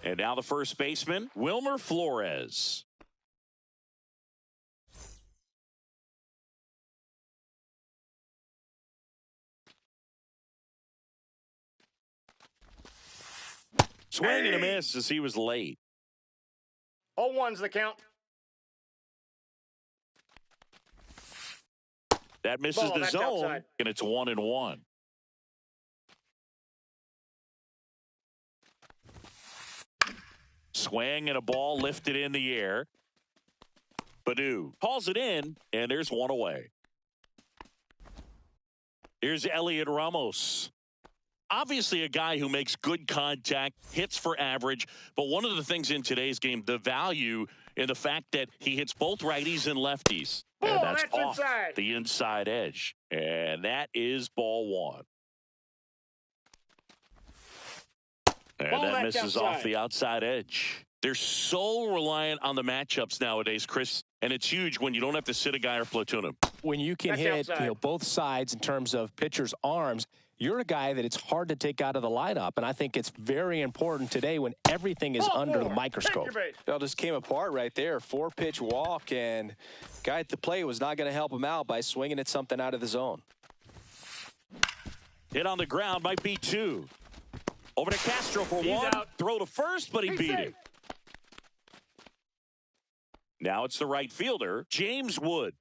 And now the first baseman, Wilmer Flores. Swing and a miss as he was late. 0-1's the count. That misses the zone, outside. and it's 1-1. Swing and a ball lifted in the air. Baddoo hauls it in, and there's one away. Here's Elliot Ramos. Obviously a guy who makes good contact, hits for average, but one of the things in today's game, the value in the fact that he hits both righties and lefties. And that's off inside. the inside edge. And that is ball one. And that misses off the outside edge. They're so reliant on the matchups nowadays, Chris, and it's huge when you don't have to sit a guy or platoon him. When you can hit both sides in terms of pitchers' arms, you're a guy that it's hard to take out of the lineup, and I think it's very important today when everything is under the microscope. It all just came apart right there. 4-pitch walk, and guy at the plate was not going to help him out by swinging at something out of the zone. Hit on the ground might be 2. Over to Castro for 1. Throw to first, but he beat it. Now it's the right fielder, James Wood.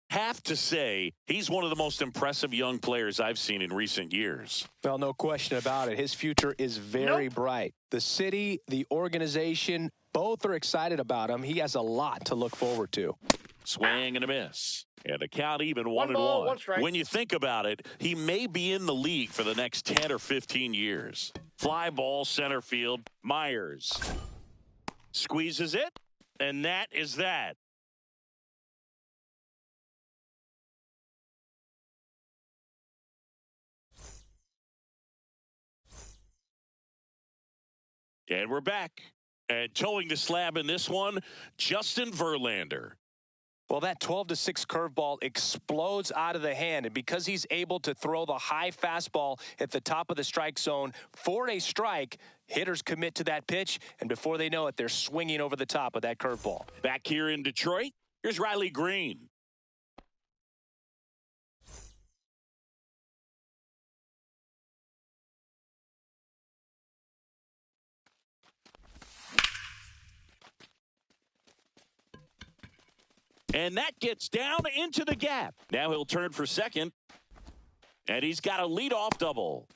Have to say, he's one of the most impressive young players I've seen in recent years. Well, no question about it. His future is very bright. The city, the organization, both are excited about him. He has a lot to look forward to. Swing and a miss. And the count even 1-1. When you think about it, he may be in the league for the next 10 or 15 years. Fly ball center field. Myers squeezes it, and that is that. And we're back. And towing the slab in this one, Justin Verlander. Well, that 12-6 curveball explodes out of the hand, and because he's able to throw the high fastball at the top of the strike zone for a strike, hitters commit to that pitch, and before they know it, they're swinging over the top of that curveball. Back here in Detroit, here's Riley Green. And that gets down into the gap. Now he'll turn for second. And he's got a leadoff double.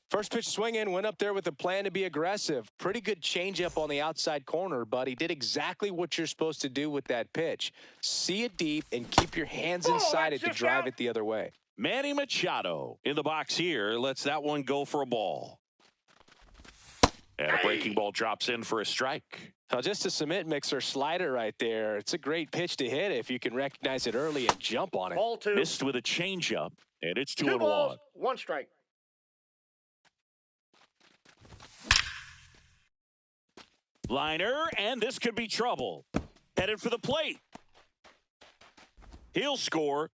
First pitch swinging, went up there with a plan to be aggressive. Pretty good changeup on the outside corner, but he did exactly what you're supposed to do with that pitch. See it deep and keep your hands inside it to drive it the other way. Manny Machado in the box here. Lets that one go for a ball. And a breaking ball drops in for a strike. Now, just a cement mixer slider right there. It's a great pitch to hit if you can recognize it early and jump on it. Ball 2. Missed with a changeup, and it's 2-1. 2 balls, 1 strike. Liner, and this could be trouble. Headed for the plate. He'll score.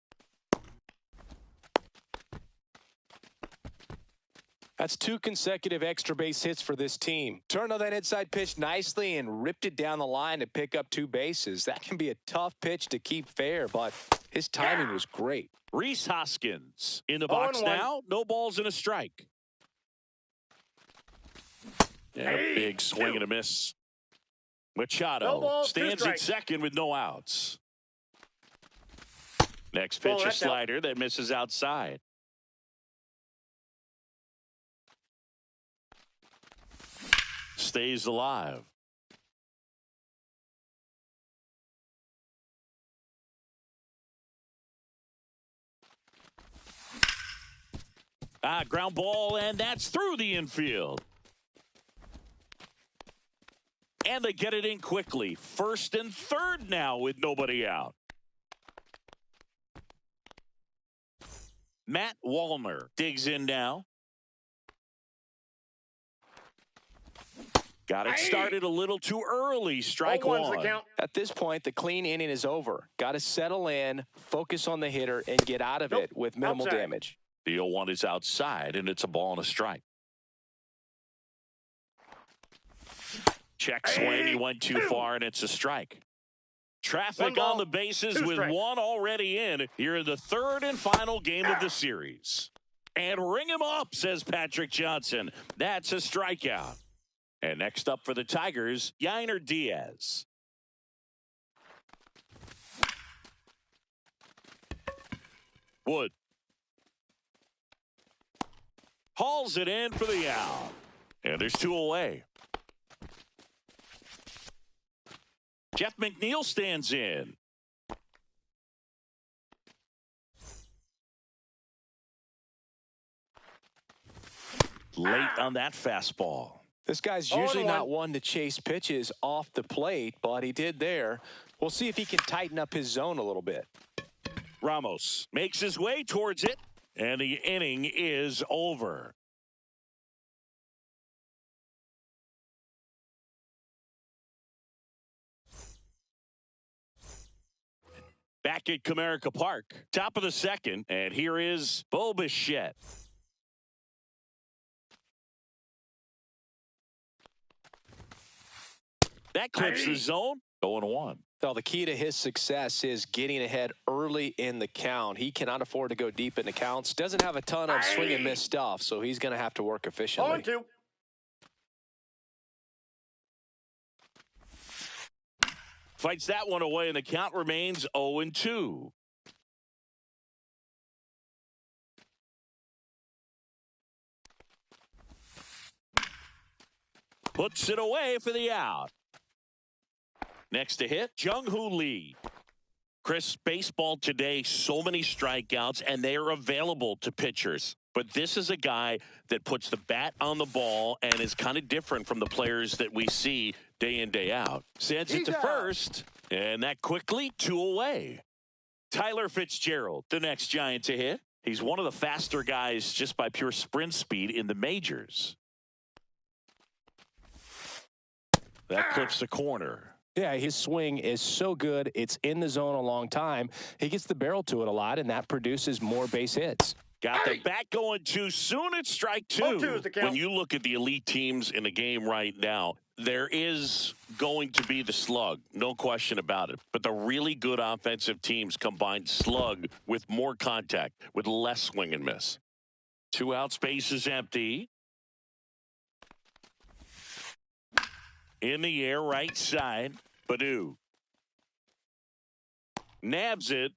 That's 2 consecutive extra base hits for this team. Turned on that inside pitch nicely and ripped it down the line to pick up 2 bases. That can be a tough pitch to keep fair, but his timing was great. Rhys Hoskins in the box now. No balls and a strike. And a big swing and a miss. Machado stands at second with no outs. Next pitch, a slider that misses outside. Stays alive. Ground ball, and that's through the infield. And they get it in quickly. First and third now with nobody out. Matt Wallner digs in now. Got it started a little too early. Strike 1. At this point, the clean inning is over. Got to settle in, focus on the hitter, and get out of it with minimal damage. The 0-1 is outside, and it's a ball and a strike. Check swing. He went too far, and it's a strike. Traffic on the bases with one already in here in the third and final game of the series. And ring him up, says Patrick Johnson. That's a strikeout. And next up for the Tigers, Yainer Diaz. Wood hauls it in for the out. And there's two away. Jeff McNeil stands in. Late on that fastball. This guy's usually not one to chase pitches off the plate, but he did there. We'll see if he can tighten up his zone a little bit. Ramos makes his way towards it, and the inning is over. Back at Comerica Park, top of the second, and here is Bo Bichette. That clips the zone. 0-1. So the key to his success is getting ahead early in the count. He cannot afford to go deep in the counts. Doesn't have a ton of swing and miss stuff, so he's going to have to work efficiently. 0-2. Fights that one away, and the count remains 0-2. Puts it away for the out. Next to hit, Jung-Hoo Lee. Chris, baseball today, so many strikeouts, and they are available to pitchers. But this is a guy that puts the bat on the ball and is kind of different from the players that we see day in, day out. Sends it to first, and that quickly 2 away. Tyler Fitzgerald, the next Giant to hit. He's one of the faster guys just by pure sprint speed in the majors. That clips the corner. Yeah, his swing is so good. It's in the zone a long time. He gets the barrel to it a lot, and that produces more base hits. Got the bat going too soon. It's strike 2. When you look at the elite teams in the game right now, there is going to be the slug. No question about it. But the really good offensive teams combine slug with more contact, with less swing and miss. 2 outs, base is empty. In the air, right side, Baddoo nabs it,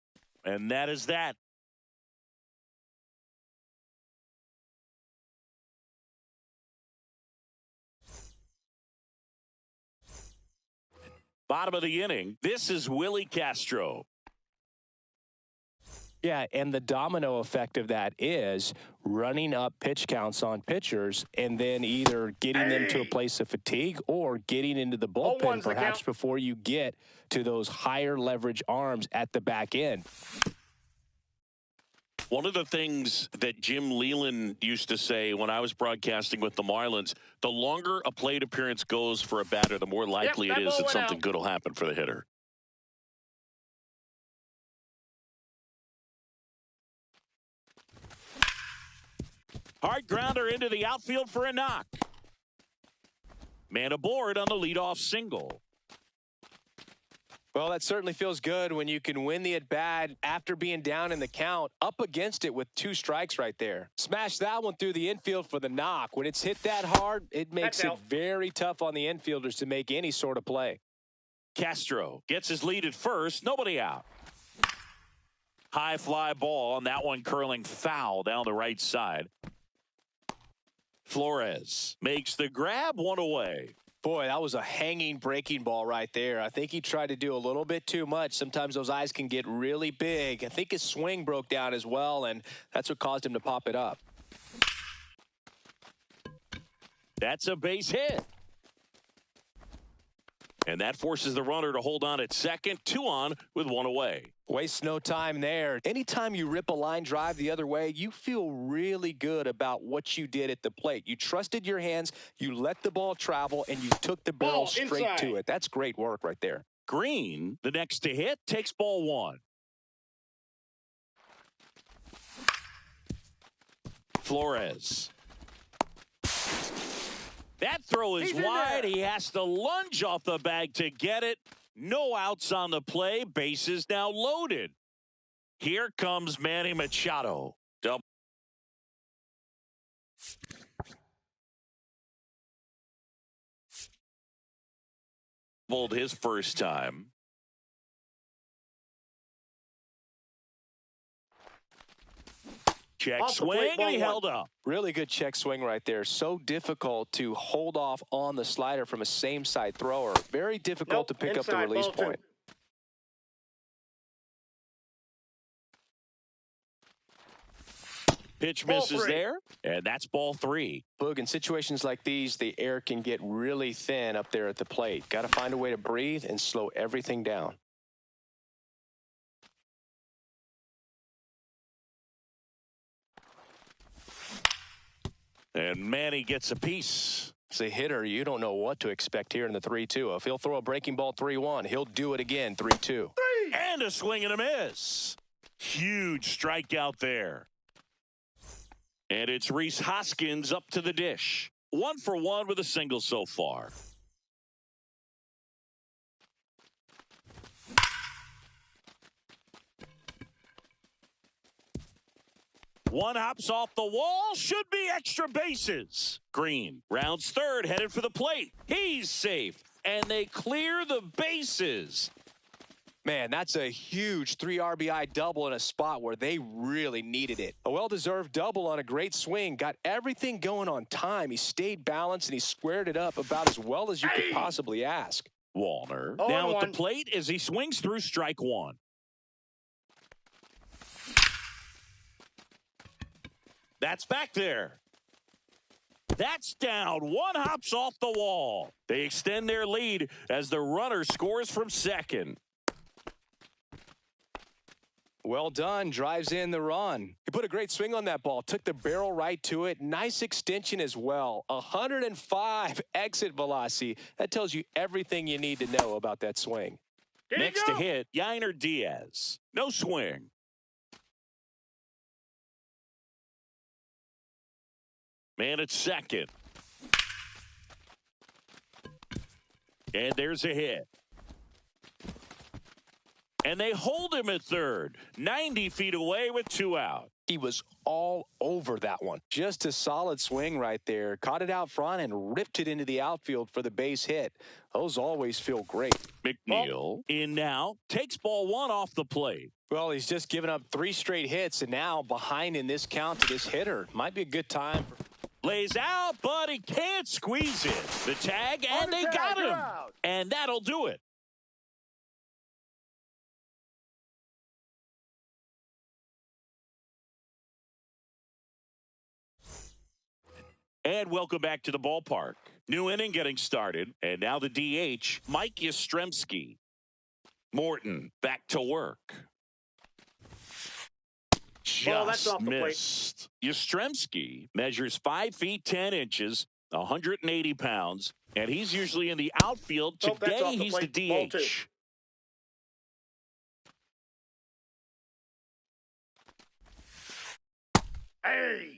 and that is that. Bottom of the inning, this is Willie Castro. Yeah, and the domino effect of that is running up pitch counts on pitchers and then either getting them to a place of fatigue or getting into the bullpen perhaps before you get to those higher leverage arms at the back end. One of the things that Jim Leyland used to say when I was broadcasting with the Marlins, the longer a plate appearance goes for a batter, the more likely it is that something good will happen for the hitter. Hard grounder into the outfield for a knock. Man aboard on the leadoff single. Well, that certainly feels good when you can win the at-bat after being down in the count, up against it with 2 strikes right there. Smash that one through the infield for the knock. When it's hit that hard, it makes it very tough on the infielders to make any sort of play. Castro gets his lead at first. Nobody out. High fly ball, and that one curling foul down the right side. Flores makes the grab, 1 away. Boy, that was a hanging breaking ball right there. I think he tried to do a little bit too much. Sometimes those eyes can get really big. I think his swing broke down as well, and that's what caused him to pop it up. That's a base hit. And that forces the runner to hold on at second. 2 on with 1 away. Waste no time there. Anytime you rip a line drive the other way, you feel really good about what you did at the plate. You trusted your hands, you let the ball travel, and you took the barrel straight to it. That's great work right there. Green, the next to hit, takes ball 1. Flores That throw is wide. He has to lunge off the bag to get it. No outs on the play. Bases now loaded. Here comes Manny Machado. Doubled his first time. Check swing, and he held up. Really good check swing right there. So difficult to hold off on the slider from a same-side thrower. Very difficult to pick up the release point. Pitch misses there, and that's ball 3. Boog, in situations like these, the air can get really thin up there at the plate. Got to find a way to breathe and slow everything down. And Manny gets a piece. As a hitter, you don't know what to expect here in the 3-2. If he'll throw a breaking ball 3-1, he'll do it again 3-2. And a swing and a miss. Huge strikeout there. And it's Rhys Hoskins up to the dish. 1 for 1 with a single so far. One hops off the wall, should be extra bases. Green rounds third, headed for the plate. He's safe, and they clear the bases. Man, that's a huge 3 RBI double in a spot where they really needed it. A well-deserved double on a great swing. Got everything going on time. He stayed balanced, and he squared it up about as well as you could possibly ask. Wallner now at the plate as he swings through strike 1. That's back there. That's down. One hops off the wall. They extend their lead as the runner scores from second. Well done. Drives in the run. He put a great swing on that ball. Took the barrel right to it. Nice extension as well. 105 exit velocity. That tells you everything you need to know about that swing. Next to hit, Yainer Diaz. No swing. Man at second. And there's a hit. And they hold him at third. 90 feet away with 2 out. He was all over that one. Just a solid swing right there. Caught it out front and ripped it into the outfield for the base hit. Those always feel great. McNeil in now. Takes ball 1 off the plate. Well, he's just given up 3 straight hits and now behind in this count to this hitter. Might be a good time. Lays out, but he can't squeeze it. The tag, and they got him. And that'll do it. And welcome back to the ballpark. New inning getting started. And now the DH, Mike Yastrzemski. Morton back to work. Just missed. Yastrzemski measures 5 feet 10 inches, 180 pounds, and he's usually in the outfield. Today, he's the DH. Hey!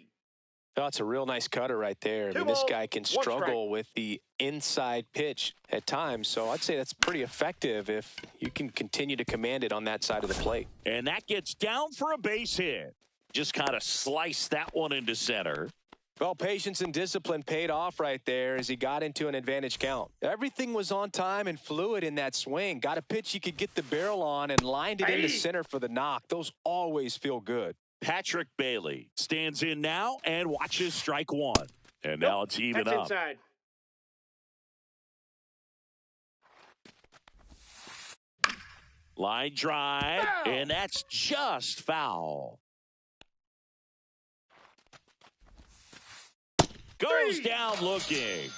Oh, it's a real nice cutter right there. I mean, this guy can struggle with the inside pitch at times, so I'd say that's pretty effective if you can continue to command it on that side of the plate. And that gets down for a base hit. Just kind of sliced that one into center. Well, patience and discipline paid off right there as he got into an advantage count. Everything was on time and fluid in that swing. Got a pitch he could get the barrel on and lined it into center for the knock. Those always feel good. Patrick Bailey stands in now and watches strike 1. And now it's even up. Inside. Line drive, and that's just foul. Goes down looking.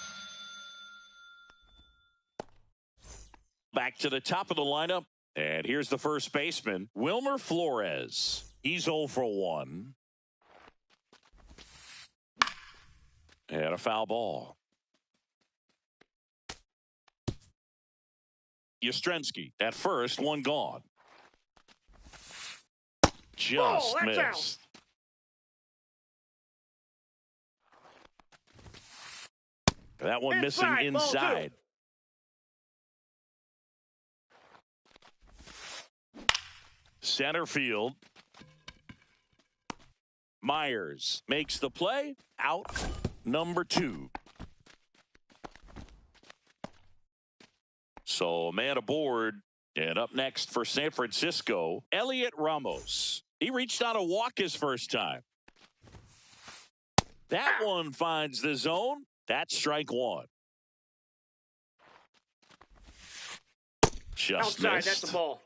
Back to the top of the lineup, and here's the first baseman, Wilmer Flores. He's 0 for 1. And a foul ball. Yastrzemski at first, one gone. Just missed. That one missing inside. Center field. Myers makes the play. Out number 2. So a man aboard. And up next for San Francisco, Elliot Ramos. He reached on a walk his first time. That one finds the zone. That's strike 1. Just outside, missed. that's the ball.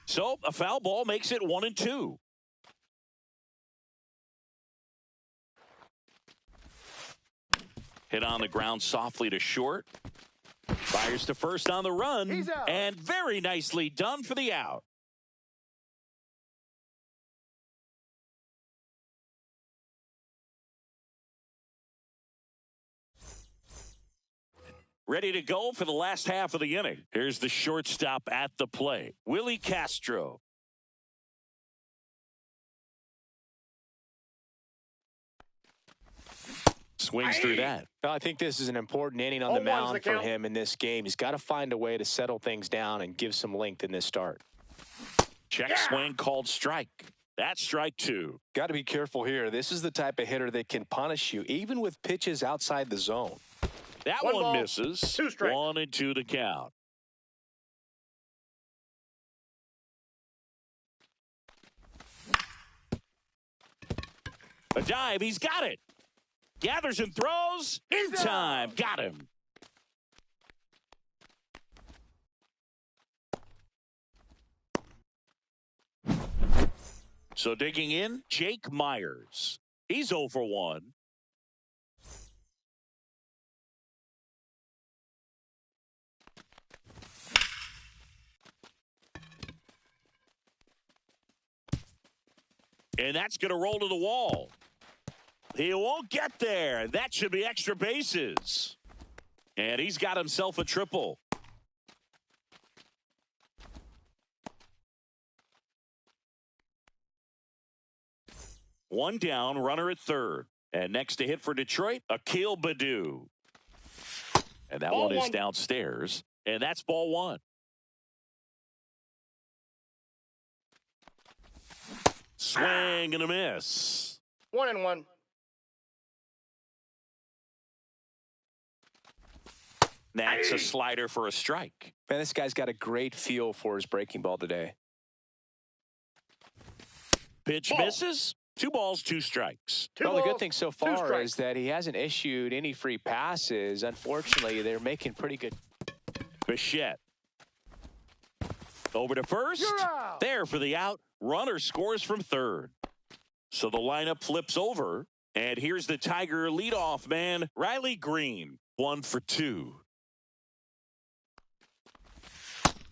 So a foul ball makes it 1-2. Hit on the ground softly to short. Fires to first on the run. And very nicely done for the out. Ready to go for the last half of the inning. Here's the shortstop at the plate, Willie Castro. Swings through that. I think this is an important inning on the mound for him in this game. He's got to find a way to settle things down and give some length in this start. Check swing called strike. That's strike 2. Got to be careful here. This is the type of hitter that can punish you, even with pitches outside the zone. That one misses. 2 strikes. 1-2 the count. A dive. He's got it. Gathers and throws. In time. Got him. So digging in, Jake Myers. He's 0 for 1. And that's going to roll to the wall. He won't get there. That should be extra bases. And he's got himself a triple. One down, runner at third. And next to hit for Detroit, Akil Baddoo. And that one is downstairs. And that's ball 1. Swing and a miss. 1-1. That's a slider for a strike. Man, this guy's got a great feel for his breaking ball today. Pitch misses. 2 balls, 2 strikes. Well, the good thing so far is that he hasn't issued any free passes. Unfortunately, they're making pretty good. Bichette. Over to first. There for the out. Runner scores from third. So the lineup flips over. And here's the Tiger leadoff man, Riley Green. 1 for 2.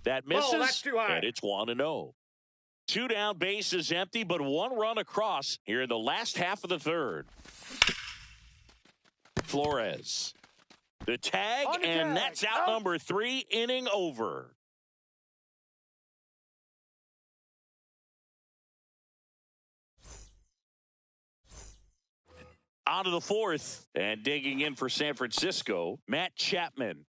That misses. Oh, that's too high. And it's 1-0. 2 down, bases empty, but 1 run across here in the last half of the third. Flores. The tag, and that's out number 3, inning over. On to the 4th, and digging in for San Francisco, Matt Chapman.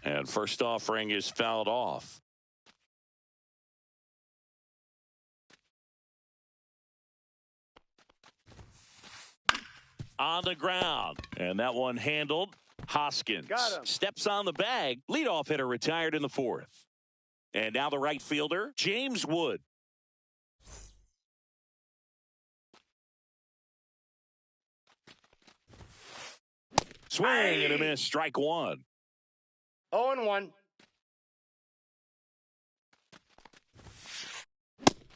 And first offering is fouled off. On the ground, and that one handled. Hoskins steps on the bag. Leadoff hitter retired in the 4th. And now the right fielder, James Wood. Swing and a miss, strike 1. 0-1.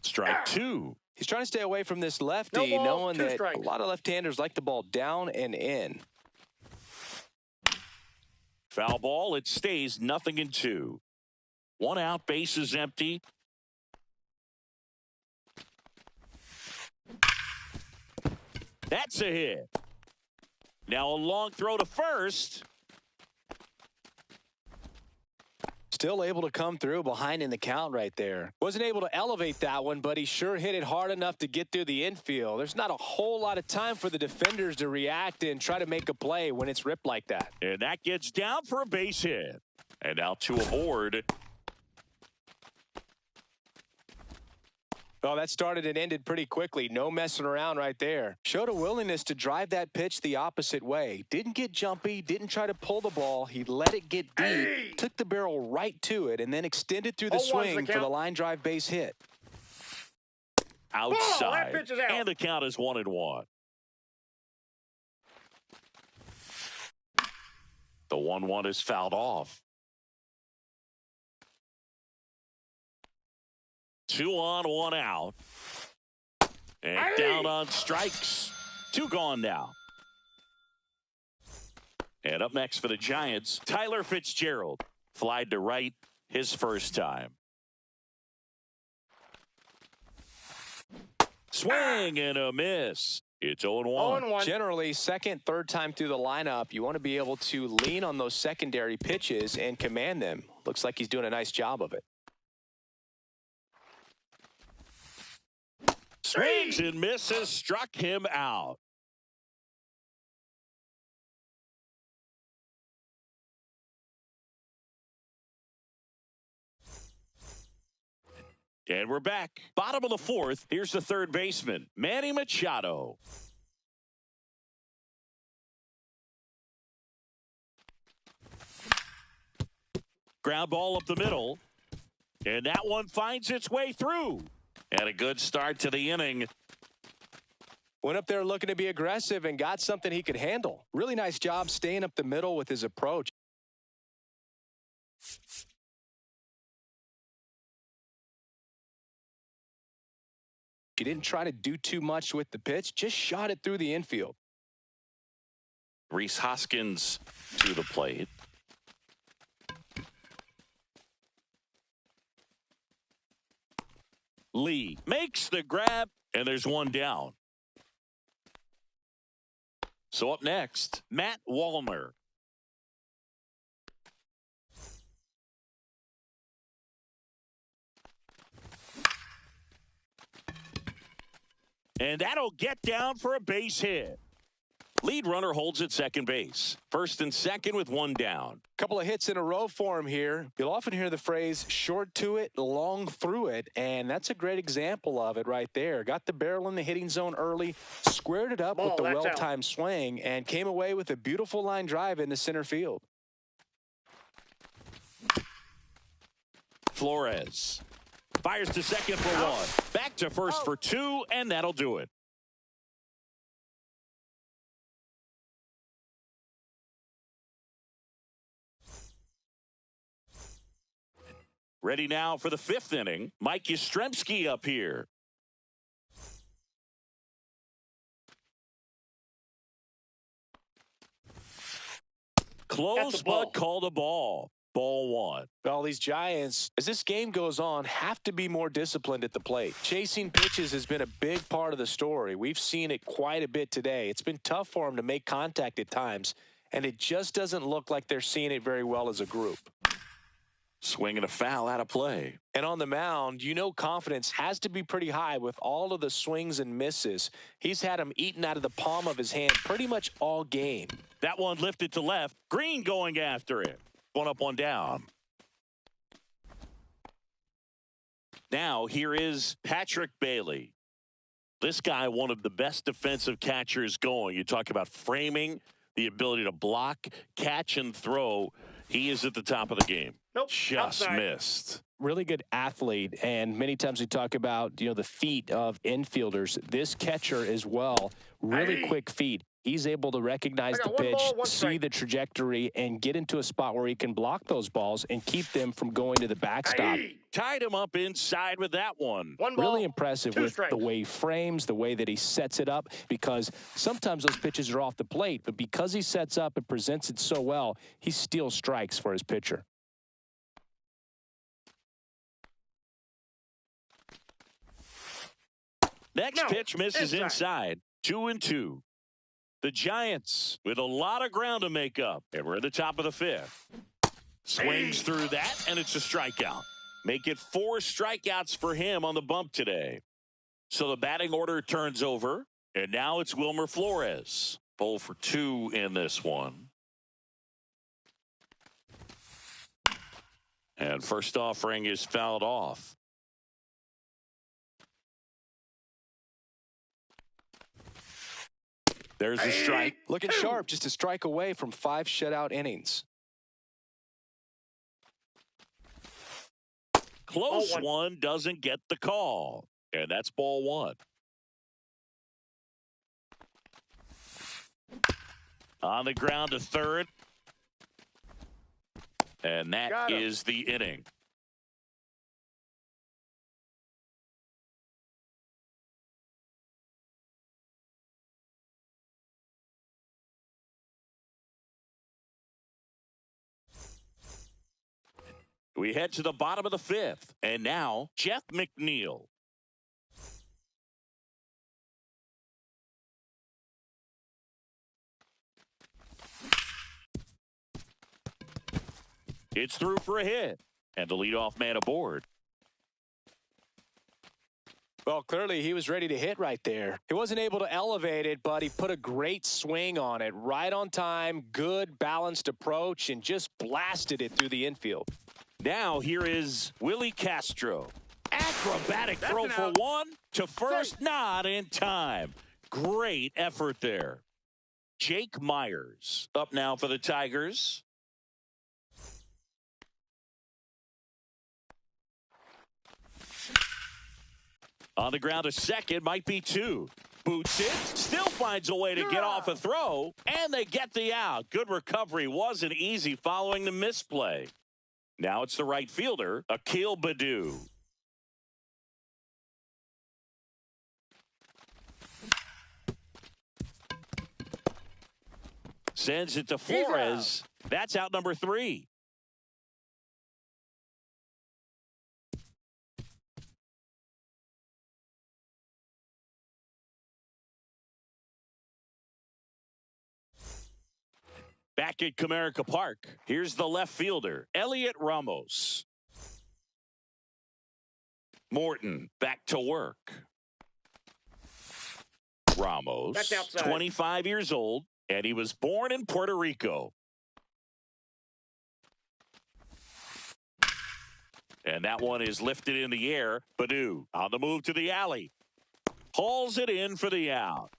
Strike 2. He's trying to stay away from this lefty, knowing that a lot of left-handers like the ball down and in. Foul ball, it stays 0-2. 1 out, bases empty. That's a hit. Now a long throw to first. Still able to come through behind in the count right there. Wasn't able to elevate that one, but he sure hit it hard enough to get through the infield. There's not a whole lot of time for the defenders to react and try to make a play when it's ripped like that. And that gets down for a base hit. And now two aboard. Oh, that started and ended pretty quickly. No messing around right there. Showed a willingness to drive that pitch the opposite way. Didn't get jumpy, didn't try to pull the ball. He let it get deep, took the barrel right to it, and then extended through the swing for the line drive base hit. Outside. And the count is 1-1. The 1-1 is fouled off. 2 on, 1 out. And down on strikes. 2 gone now. And up next for the Giants, Tyler Fitzgerald. Flied to right his first time. Swing and a miss. It's 0-1. Generally, second, third time through the lineup, you want to be able to lean on those secondary pitches and command them. Looks like he's doing a nice job of it. Swings and misses, struck him out. And we're back. Bottom of the fourth. Here's the third baseman, Manny Machado. Ground ball up the middle. And that one finds its way through. And a good start to the inning. Went up there looking to be aggressive and got something he could handle. Really nice job staying up the middle with his approach. He didn't try to do too much with the pitch, just shot it through the infield. Rhys Hoskins to the plate. Lee makes the grab, and there's one down. So up next, Matt Wallner. And that'll get down for a base hit. Lead runner holds at second base. First and second with one down. Couple of hits in a row for him here. You'll often hear the phrase short to it, long through it, and that's a great example of it right there. Got the barrel in the hitting zone early, squared it up with the well-timed swing, and came away with a beautiful line drive into center field. Flores fires to second for one. Back to first for two, and that'll do it. Ready now for the fifth inning. Mike Yastrzemski up here. Close, but called a ball. Ball one. Well, these Giants, as this game goes on, have to be more disciplined at the plate. Chasing pitches has been a big part of the story. We've seen it quite a bit today. It's been tough for them to make contact at times, and it just doesn't look like they're seeing it very well as a group. Swing and a foul out of play. And on the mound, you know confidence has to be pretty high with all of the swings and misses. He's had them eaten out of the palm of his hand pretty much all game. That one lifted to left. Green going after it. One up, one down. Now here is Patrick Bailey. This guy, one of the best defensive catchers going. You talk about framing, the ability to block, catch, and throw. He is at the top of the game. Nope. Just missed. Really good athlete, and many times we talk about, the feet of infielders. This catcher as well, really quick feet. He's able to recognize the pitch, see the trajectory, and get into a spot where he can block those balls and keep them from going to the backstop. Tied him up inside with that one. Really impressive with the way he frames, the way that he sets it up, because sometimes those pitches are off the plate, but because he sets up and presents it so well, he steals strikes for his pitcher. Next pitch misses inside. 2-2. The Giants with a lot of ground to make up. And we're at the top of the fifth. Swings through that, and it's a strikeout. Make it 4 strikeouts for him on the bump today. So the batting order turns over, and now it's Wilmer Flores. 0 for 2 in this one. And first offering is fouled off. There's a strike. Looking sharp, just a strike away from 5 shutout innings. Close one doesn't get the call. And that's ball 1. On the ground to third. And that is the inning. We head to the bottom of the 5th. And now, Jeff McNeil. It's through for a hit. And the leadoff man aboard. Well, clearly he was ready to hit right there. He wasn't able to elevate it, but he put a great swing on it. Right on time, good balanced approach, and just blasted it through the infield. Now here is Willie Castro. Acrobatic throw for 1 to first, not in time. Great effort there. Jake Myers up now for the Tigers. On the ground to second, might be 2. Boots it, still finds a way to get off a throw, and they get the out. Good recovery, wasn't easy following the misplay. Now it's the right fielder, Akil Baddoo. Sends it to Flores. That's out number 3. Back at Comerica Park, here's the left fielder, Elliot Ramos. Morton back to work. Ramos, 25 years old, and he was born in Puerto Rico. And that one is lifted in the air. Baddoo on the move to the alley. Hauls it in for the out.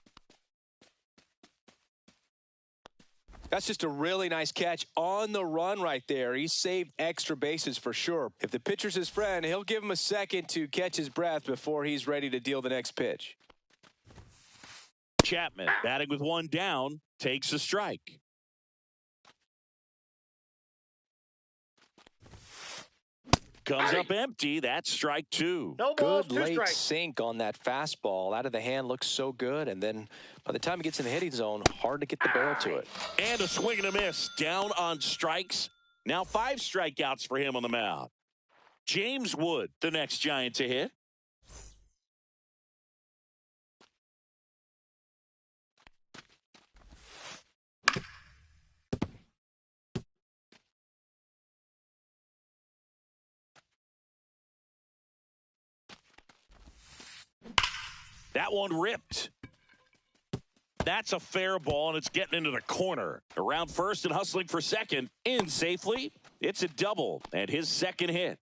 That's just a really nice catch on the run right there. He saved extra bases for sure. If the pitcher's his friend, he'll give him a second to catch his breath before he's ready to deal the next pitch. Chapman batting with 1 down, takes a strike. Comes up empty. That's strike 2. No balls, good late sink on that fastball. Out of the hand, looks so good. And then by the time he gets in the hitting zone, hard to get the barrel to it. And a swing and a miss. Down on strikes. Now 5 strikeouts for him on the mound. James Wood, the next Giant to hit. That one ripped. That's a fair ball, and it's getting into the corner. Around first and hustling for second. In safely. It's a double, and his second hit.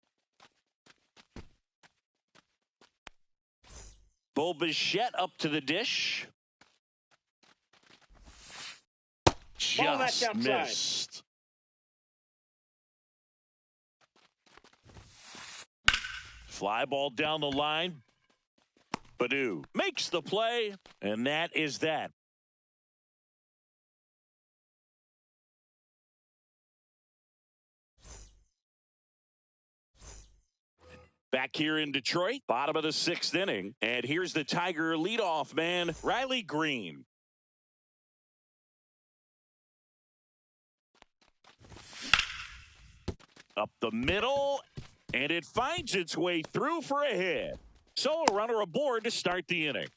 Bo Bichette up to the dish. Just missed. Fly ball down the line. Baddoo makes the play, and that is that. Back here in Detroit, bottom of the 6th inning, and here's the Tiger leadoff man, Riley Green. Up the middle, and it finds its way through for a hit. So a runner aboard to start the inning.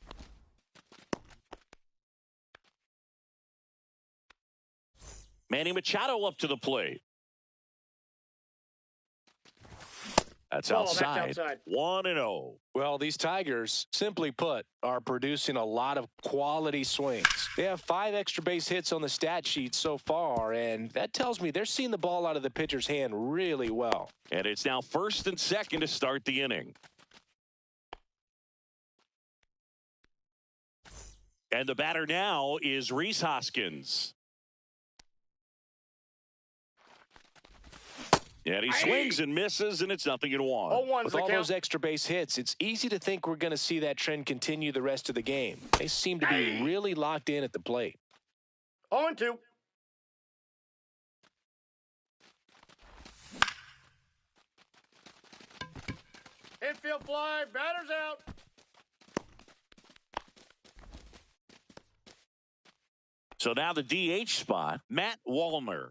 Manny Machado up to the plate. That's Ball, outside. that's outside. 1-0. Well, these Tigers, simply put, are producing a lot of quality swings. They have 5 extra base hits on the stat sheet so far, and that tells me they're seeing the ball out of the pitcher's hand really well. And it's now 1st and 2nd to start the inning. And the batter now is Rhys Hoskins. And he swings and misses, and it's 0-1. With all those extra base hits, it's easy to think we're going to see that trend continue the rest of the game. They seem to be really locked in at the plate. 0-2. Infield fly, batter's out. So now the DH spot, Matt Wallner.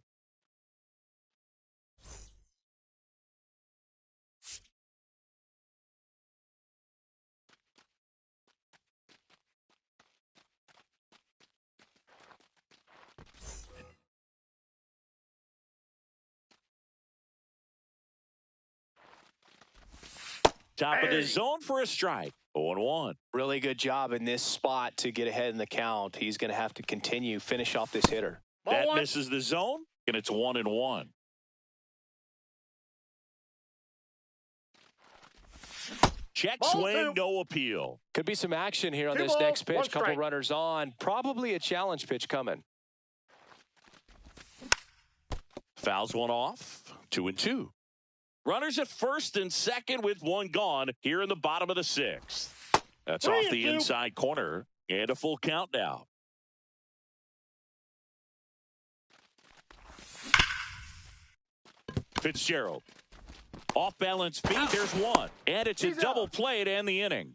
Top of the zone for a strike. 0-1. Really good job in this spot to get ahead in the count. He's going to have to continue, finish off this hitter. That misses the zone, and it's 1-1. Check swing, no appeal. Could be some action here on this next pitch. Couple runners on. Probably a challenge pitch coming. Fouls one off. 2-2. Runners at 1st and 2nd with 1 gone here in the bottom of the 6th. That's off the inside corner, and a full count now. Fitzgerald. Off balance feet, there's 1. And it's a double play to end the inning.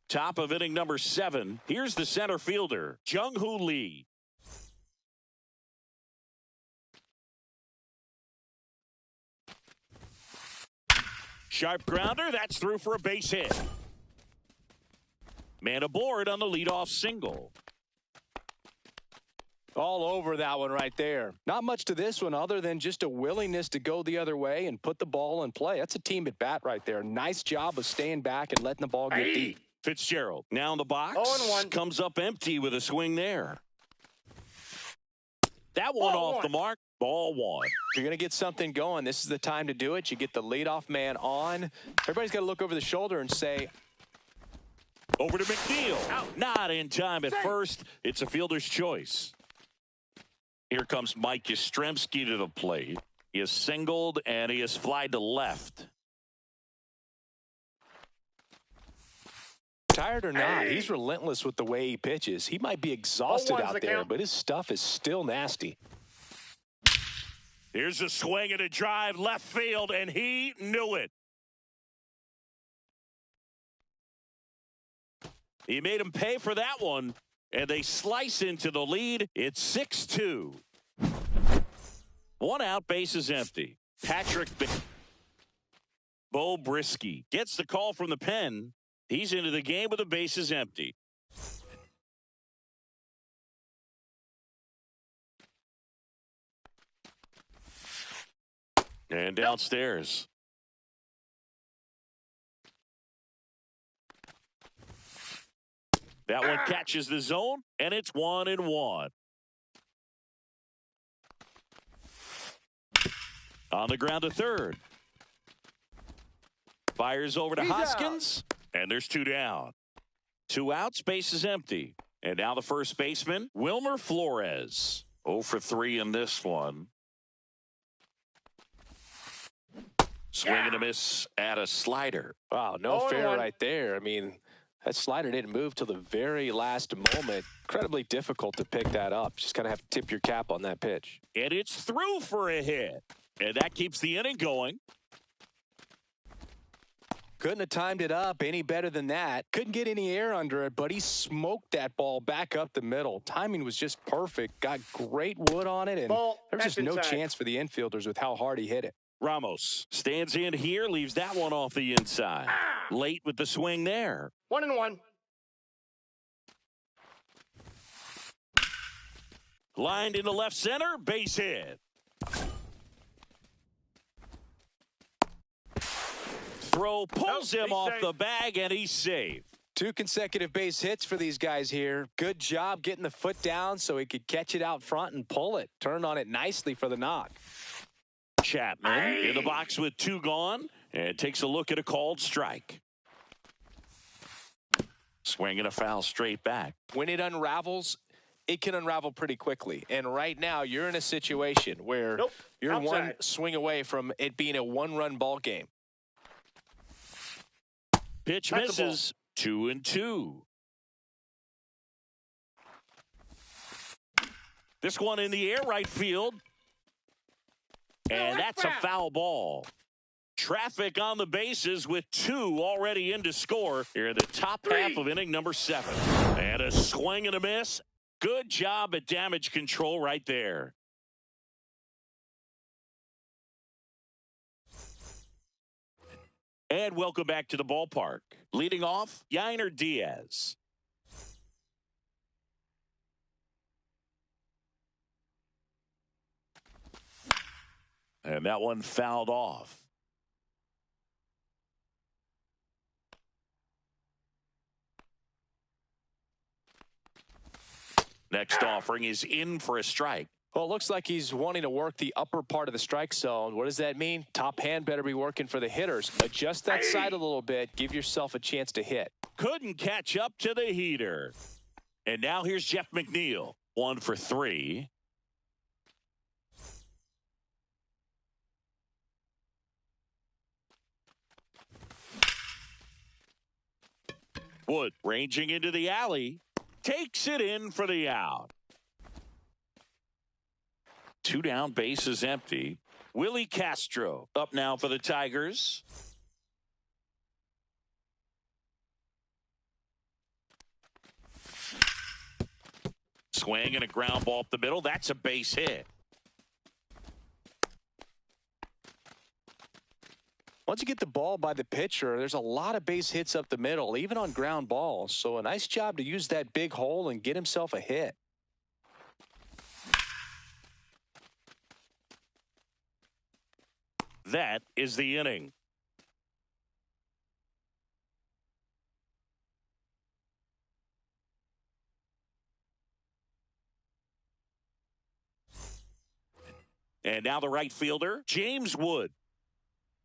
Top of inning number 7. Here's the center fielder, Jung-Hoo Lee. Sharp grounder, that's through for a base hit. Man aboard on the leadoff single. All over that one right there. Not much to this one other than just a willingness to go the other way and put the ball in play. That's a team at bat right there. Nice job of staying back and letting the ball get deep. Fitzgerald now in the box. 0-1. Comes up empty with a swing there. That one off the mark. Ball 1. If you're going to get something going, this is the time to do it. You get the leadoff man on. Everybody's got to look over the shoulder and say, over to McNeil. Out. Not in time at first. It's a fielder's choice. Here comes Mike Yastrzemski to the plate. He is singled and he is flied to left. Tired or not, he's relentless with the way he pitches. He might be exhausted out there, but his stuff is still nasty. Here's a swing and a drive left field, and he knew it. He made him pay for that one, and they slice into the lead. It's 6-2. 1 out, bases empty. Patrick Bo Brisky gets the call from the pen. He's into the game with the bases empty. And downstairs. That one catches the zone, and it's 1-1. On the ground to third. Fires over to Hoskins, and there's 2 down. 2 outs, base is empty. And now the first baseman, Wilmer Flores. 0 for 3 in this one. Swing and a miss at a slider. Wow, no fair right there. I mean, that slider didn't move till the very last moment. Incredibly difficult to pick that up. Just kind of have to tip your cap on that pitch. And it's through for a hit. And that keeps the inning going. Couldn't have timed it up any better than that. Couldn't get any air under it, but he smoked that ball back up the middle. Timing was just perfect. Got great wood on it, and there was just no chance for the infielders with how hard he hit it. Ramos stands in here, leaves that one off the inside. Late with the swing there. 1-1. Lined into left center, base hit. Throw pulls him off the bag, and he's safe. 2 consecutive base hits for these guys here. Good job getting the foot down so he could catch it out front and pull it. Turned on it nicely for the knock. Chapman in the box with 2 gone and takes a look at a called strike. Swinging a foul straight back. When it unravels, it can unravel pretty quickly. And right now, you're in a situation where you're outside. one swing away from it being a 1-run ball game. Pitch misses. 2-2. This one in the air, right field. And that's a foul ball. Traffic on the bases with 2 already in to score here in the top half of inning number 7. And a swing and a miss. Good job at damage control right there. And welcome back to the ballpark. Leading off, Yainer Diaz. And that one fouled off. Next offering is in for a strike. Well, it looks like he's wanting to work the upper part of the strike zone. What does that mean? Top hand better be working for the hitters. Adjust that side a little bit. Give yourself a chance to hit. Couldn't catch up to the heater. And now here's Jeff McNeil. 1 for 3. Wood ranging into the alley. Takes it in for the out. 2 down, bases empty. Willie Castro up now for the Tigers. Swing and a ground ball up the middle. That's a base hit. Once you get the ball by the pitcher, there's a lot of base hits up the middle, even on ground balls. So a nice job to use that big hole and get himself a hit. That is the inning. And now the right fielder, James Wood.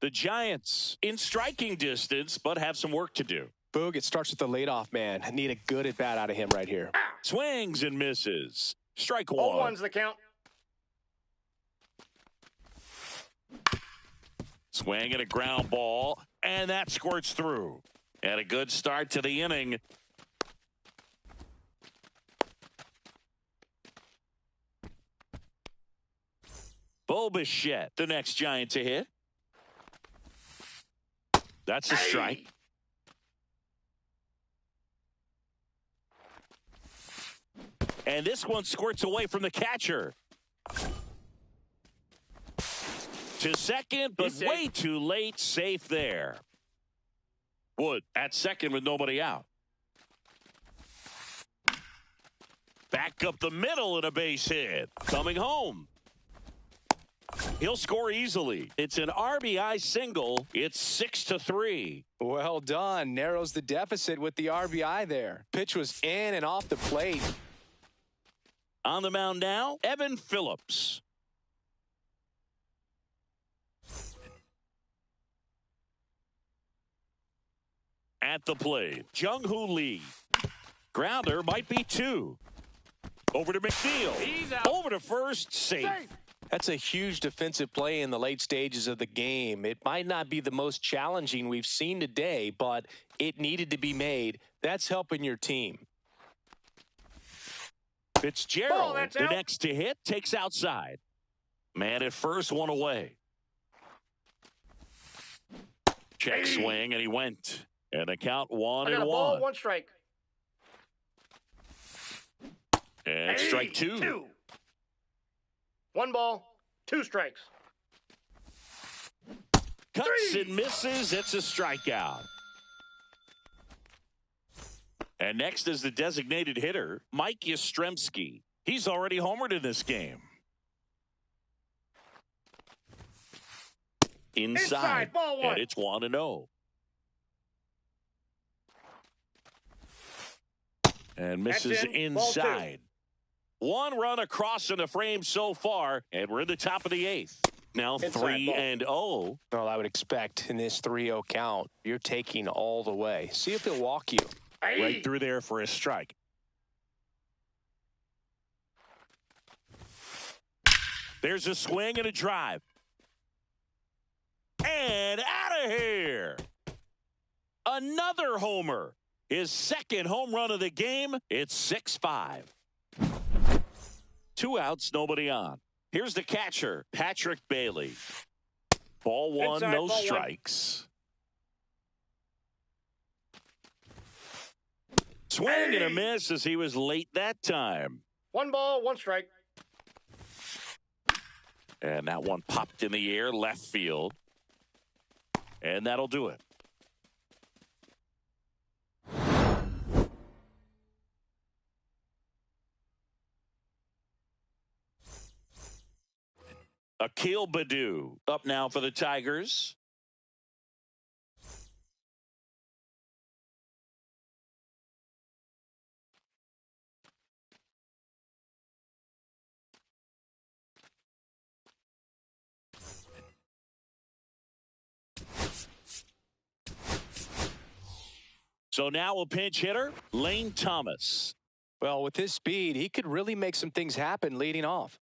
The Giants in striking distance, but have some work to do. Boog, it starts with the leadoff man. I need a good at bat out of him right here. Swings and misses. Strike 1. 0-1's the count. Swing and a ground ball, and that squirts through. And a good start to the inning. Bo Bichette, the next Giant to hit. That's a strike. And this one squirts away from the catcher. To second, but way too late. Safe there. Wood at second with nobody out. Back up the middle and a base hit. Coming home. He'll score easily. It's an RBI single. It's 6-3. Well done. Narrows the deficit with the RBI there. Pitch was in and off the plate. On the mound now, Evan Phillips. At the plate, Jung-Hoo Lee. Grounder might be 2. Over to McNeil. He's out. Over to first, safe. That's a huge defensive play in the late stages of the game. It might not be the most challenging we've seen today, but it needed to be made. That's helping your team. Fitzgerald, the next to hit, takes outside. Man at first, one away. Check swing, and he went. And the count 1-1. Ball, 1 strike. And strike 2. 1 ball, 2 strikes. Cuts and misses. It's a strikeout. And next is the designated hitter, Mike Yastrzemski. He's already homered in this game. Inside ball one. and it's 1-0. And misses inside. One run across in the frame so far, and we're in the top of the 8th. Now 3-0. Well, I would expect in this 3-0 count, you're taking all the way. See if he'll walk you. Right through there for a strike. There's a swing and a drive. And out of here. Another homer. His second home run of the game. It's 6-5. 2 outs, nobody on. Here's the catcher, Patrick Bailey. Ball one, no strikes. Swing and a miss as he was late that time. 1 ball, 1 strike. And that one popped in the air, left field. And that'll do it. Akil Baddoo up now for the Tigers. So now a pinch hitter, Lane Thomas. Well, with his speed, he could really make some things happen leading off.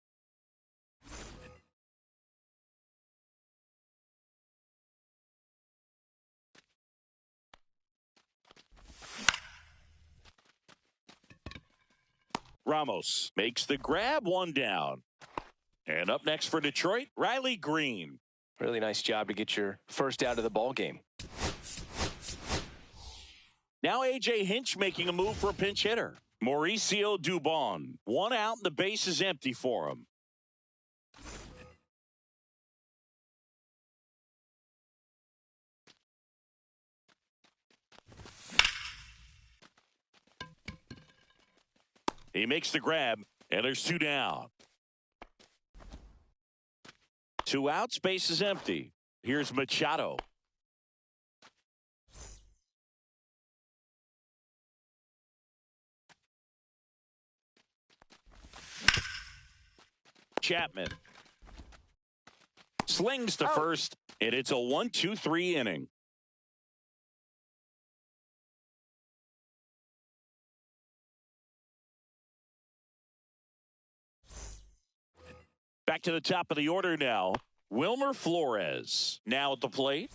Ramos makes the grab, 1 down. And up next for Detroit, Riley Green. Really nice job to get your first out of the ball game. Now A.J. Hinch making a move for a pinch hitter. Mauricio Dubon. 1 out and the base is empty for him. He makes the grab, and there's 2 down. 2 outs, base is empty. Here's Machado. Chapman slings to first, and it's a 1-2-3 inning. Back to the top of the order now. Wilmer Flores now at the plate.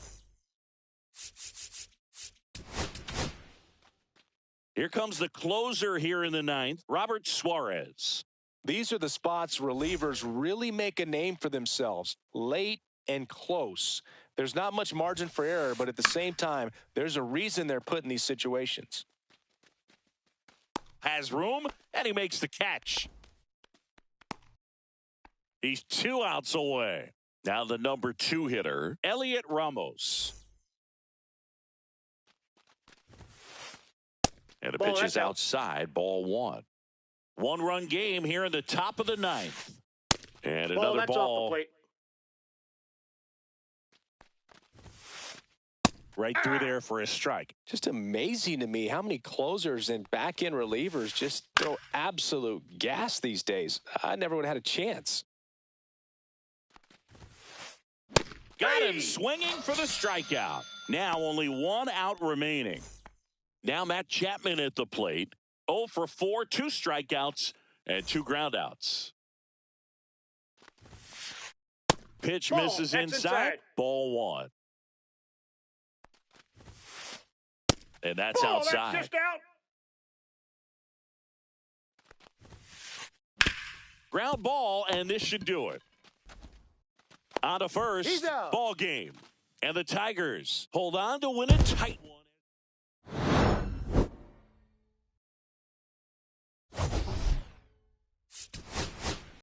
Here comes the closer here in the 9th, Robert Suarez. These are the spots relievers really make a name for themselves, late and close. There's not much margin for error, but at the same time, there's a reason they're put in these situations. Has room, and he makes the catch. He's 2 outs away. Now the number 2 hitter, Elliot Ramos. And the pitch is outside, ball 1. 1-run game here in the top of the 9th. And another ball. Off the plate. Right through there for a strike. Just amazing to me how many closers and back-end relievers just throw absolute gas these days. I never would have had a chance. Got him swinging for the strikeout. Now only 1 out remaining. Now Matt Chapman at the plate. 0 for 4, 2 strikeouts, and 2 groundouts. Pitch misses inside. Ball 1. And that's outside. That's just out. Ground ball, and this should do it. On to first, ball game. And the Tigers hold on to win a tight one.